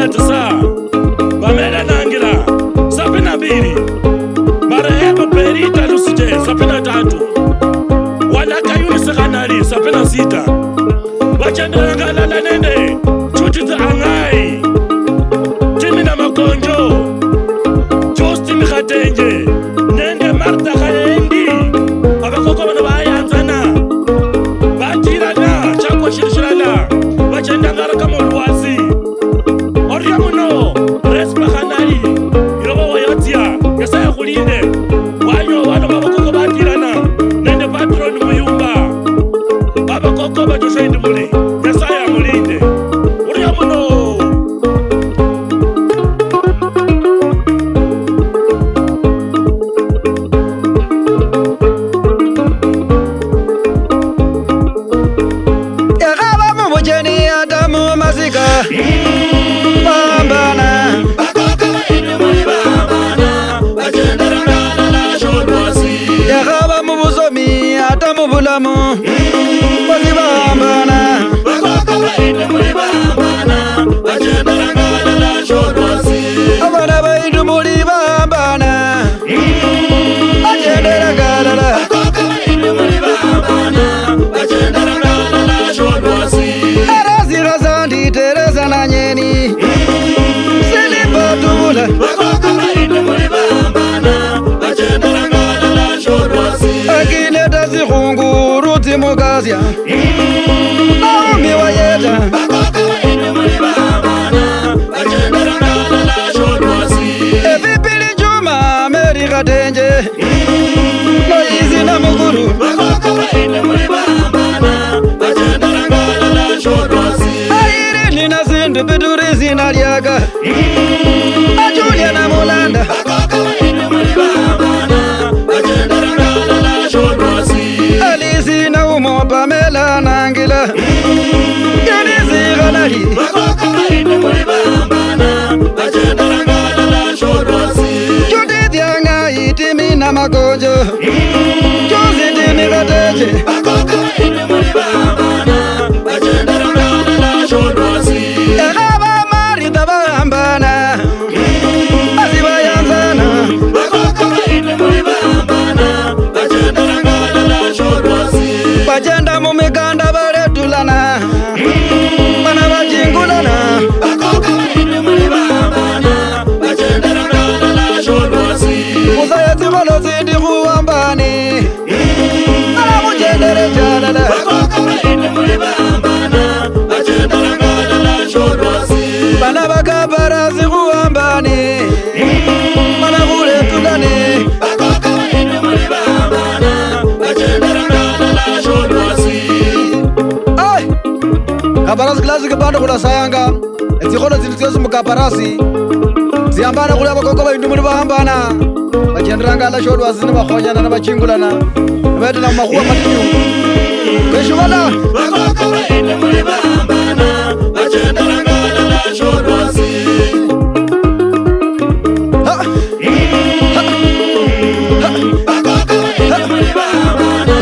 tisa Pamela Nangila 72 Marehemu Perita Lusije 73 Wanaka Yunus Kanali 76 Wachandra Ngalala Nene Chutiza Angai Timina Makonjo Justin Khatenje Nende Marta Khayendi Abakoko bana bayanzana Batirana Chakwa Shirishirala Wachandra Ngalaka Molwasi Oriamuno Respa Kanali Yoba Wayatia Yesaya Kulinde Wanyo wano babakoko batirana Nende patron Muyumba Babakoko bajosha indimuli Yesaya Mulinde Oriamuno Yakaba mubujeni Adamu Masika Bambana Yakaba mubuzomi Adamu Bulamu Bambana Abana baidu muri bambana Ajendera galala Arazi razandi Teresa na nyeni Silipa tubula Akileta zihungu Ruti mukazia Naomi wayeta Evipili Juma Meri Khatenje Noizi na mukuru Airi nina zindu Biduri zinaliaga Ajulia na mulanda Alizi na umo Pamela Nangila Yenizi Ghanali Judith Yanga Itimi na Makonjo Jozi Dini Khatenje Yakaba Marita Bambana Asiba Yanzana Bajenda mumikanda baretulana Bana bajingulana Musayati kolo zidi kuwambani Ala mujendere jalala Bana bakabarasi kuwambani Bana kuletulani Ay! Kabarasi kilasi kipando kula sayanga Ezikono zilitiosu mukabarasi Ziyambana kuli abakoko baindu muri bahambana Bachendranga ala shodu wazini bakhonyana na bachingulana Bete na mahuwa matinyu Keshubala Bakoko baindu muri bahambana Bachendranga ala shodu wazini Bakoko baindu muri bahambana